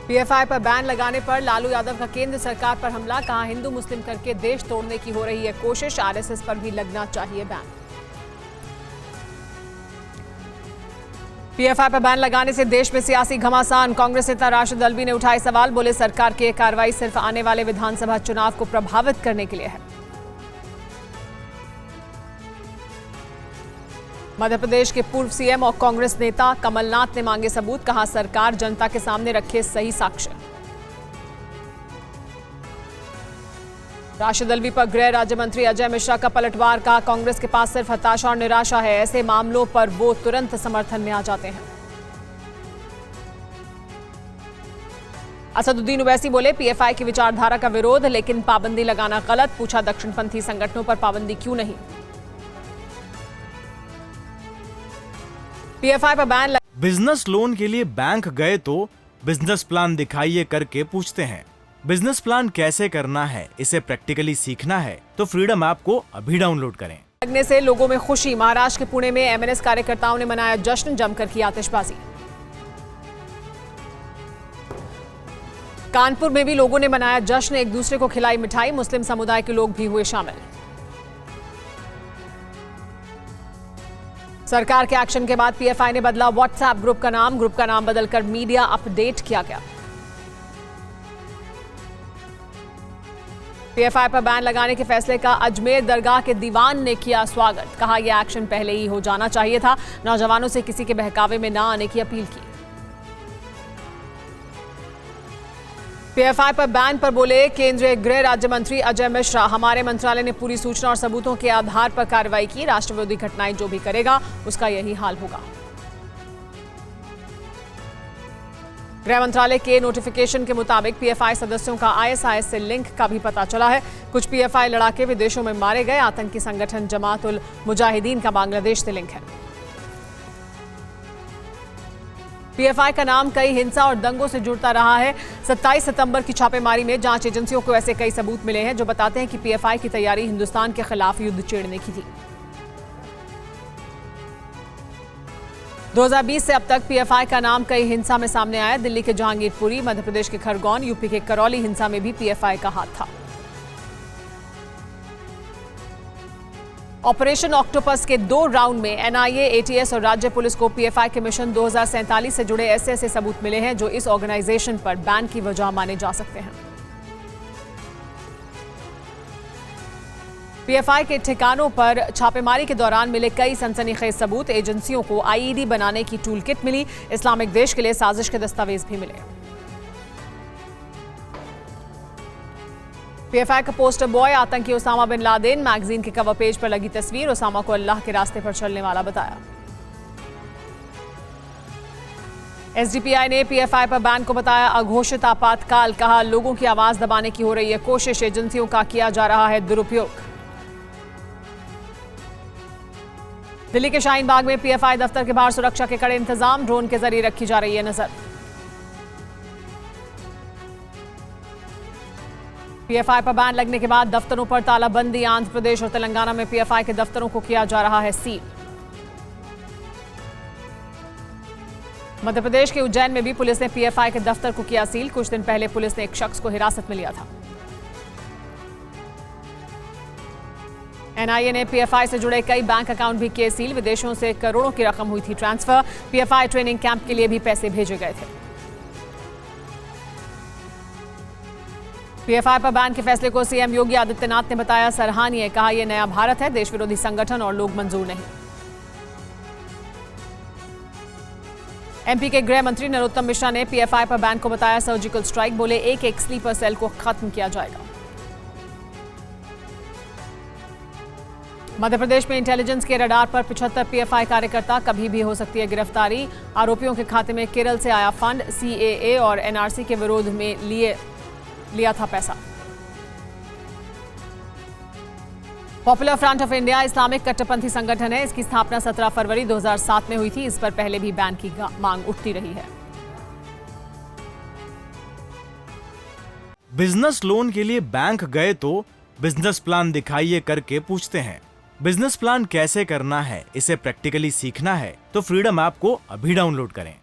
PFI पर ban लगाने पर लालू यादव का केंद्र सरकार पर हमला। कहा, हिंदू मुस्लिम करके देश तोड़ने की हो रही है कोशिश, आरएसएस पर भी लगना चाहिए बैन। पीएफआई पर बैन लगाने से देश में सियासी घमासान। कांग्रेस नेता राशिद अल्वी ने उठाए सवाल। बोले, सरकार की यह कार्रवाई सिर्फ आने वाले विधानसभा चुनाव को प्रभावित करने के लिए है। मध्य प्रदेश के पूर्व सीएम और कांग्रेस नेता कमलनाथ ने मांगे सबूत। कहा, सरकार जनता के सामने रखे सही साक्ष्य। राशिद अल्वी पर गृह राज्य मंत्री अजय मिश्रा का पलटवार। कहा, कांग्रेस के पास सिर्फ हताशा और निराशा है, ऐसे मामलों पर वो तुरंत समर्थन में आ जाते हैं। असदुद्दीन ओवैसी बोले, पीएफआई की विचारधारा का विरोध, लेकिन पाबंदी लगाना गलत। पूछा, दक्षिणपंथी संगठनों पर पाबंदी क्यों नहीं। पीएफआई पर बैन। बिजनेस लोन के लिए बैंक गए तो बिजनेस प्लान दिखाइए करके पूछते हैं। बिजनेस प्लान कैसे करना है, इसे प्रैक्टिकली सीखना है तो फ्रीडम ऐप को अभी डाउनलोड करें। लगने से लोगों में खुशी। महाराष्ट्र के पुणे में एमएनएस कार्यकर्ताओं ने मनाया जश्न, जमकर की आतिशबाजी। कानपुर में भी लोगों ने मनाया जश्न, एक दूसरे को खिलाई मिठाई। मुस्लिम समुदाय के लोग भी हुए शामिल। सरकार के एक्शन के बाद पीएफआई ने बदला व्हाट्सएप ग्रुप का नाम। ग्रुप का नाम बदलकर मीडिया अपडेट किया गया। पीएफआई पर बैन लगाने के फैसले का अजमेर दरगाह के दीवान ने किया स्वागत। कहा, यह एक्शन पहले ही हो जाना चाहिए था। नौजवानों से किसी के बहकावे में न आने की अपील की। पीएफआई पर बैन पर बोले केंद्रीय गृह राज्य मंत्री अजय मिश्रा। हमारे मंत्रालय ने पूरी सूचना और सबूतों के आधार पर कार्रवाई की। राष्ट्रविरोधी घटनाएं जो भी करेगा उसका यही हाल होगा। गृह मंत्रालय के नोटिफिकेशन के मुताबिक पीएफआई सदस्यों का आईएसआईएस से लिंक का भी पता चला है। कुछ पीएफआई लड़ाके विदेशों में मारे गए। आतंकी संगठन जमात उल मुजाहिदीन का बांग्लादेश से लिंक है। पीएफआई का नाम कई हिंसा और दंगों से जुड़ता रहा है। 27 सितंबर की छापेमारी में जांच एजेंसियों को ऐसे कई सबूत मिले हैं जो बताते हैं कि पीएफआई की तैयारी हिंदुस्तान के खिलाफ युद्ध छेड़ने की थी। 2020 से अब तक पीएफआई का नाम कई हिंसा में सामने आया। दिल्ली के जहांगीरपुरी, मध्य प्रदेश के खरगोन, यूपी के करौली हिंसा में भी पीएफआई का हाथ था। ऑपरेशन ऑक्टोपस के 2 राउंड में एनआईए, एटीएस और राज्य पुलिस को पीएफआई के मिशन 2047 से जुड़े ऐसे सबूत मिले हैं जो इस ऑर्गेनाइजेशन पर बैन की वजह माने जा सकते हैं। पीएफआई के ठिकानों पर छापेमारी के दौरान मिले कई सनसनीखेज सबूत। एजेंसियों को आईईडी बनाने की टूल किट मिली। इस्लामिक देश के लिए साजिश के दस्तावेज भी मिले। पीएफआई का पोस्टर बॉय आतंकी ओसामा बिन लादेन। मैगजीन के कवर पेज पर लगी तस्वीर। ओसामा को अल्लाह के रास्ते पर चलने वाला बताया। एसडीपीआई ने पीएफआई पर बैन को बताया अघोषित आपातकाल। कहा, लोगों की आवाज दबाने की हो रही है कोशिश, एजेंसियों का किया जा रहा है दुरुपयोग। दिल्ली के शाहीन बाग में पीएफआई दफ्तर के बाहर सुरक्षा के कड़े इंतजाम। ड्रोन के जरिए रखी जा रही है नजर। पीएफआई पर बैन लगने के बाद दफ्तरों पर तालाबंदी। आंध्र प्रदेश और तेलंगाना में पीएफआई के दफ्तरों को किया जा रहा है सील। मध्य प्रदेश के उज्जैन में भी पुलिस ने पीएफआई के दफ्तर को किया सील। कुछ दिन पहले पुलिस ने एक शख्स को हिरासत में लिया था। एनआईए ने पीएफआई से जुड़े कई बैंक अकाउंट भी किए सील। विदेशों से करोड़ों की रकम हुई थी ट्रांसफर। पीएफआई ट्रेनिंग कैंप के लिए भी पैसे भेजे गए थे। पीएफआई पर बैन के फैसले को सीएम योगी आदित्यनाथ ने बताया सराहनीय। कहा, यह नया भारत है, देश विरोधी संगठन और लोग मंजूर नहीं। एमपी के गृह मंत्री नरोत्तम मिश्रा ने पीएफआई पर बैन को बताया सर्जिकल स्ट्राइक। बोले, एक स्लीपर सेल को खत्म किया जाएगा। मध्य प्रदेश में इंटेलिजेंस के रडार पर 75 पीएफआई कार्यकर्ता। कभी भी हो सकती है गिरफ्तारी। आरोपियों के खाते में केरल से आया फंड। सीएए और एनआरसी के विरोध में लिया था पैसा। Popular front of India Islamic कट्टरपंथी संगठन है। इसकी स्थापना 17 फरवरी 2007 में हुई थी। इस पर पहले भी बैन की मांग उठती रही है। बिजनेस लोन के लिए बैंक गए तो बिजनेस प्लान दिखाइए करके पूछते हैं। बिजनेस प्लान कैसे करना है, इसे प्रैक्टिकली सीखना है तो फ्रीडम ऐप को अभी डाउनलोड करें।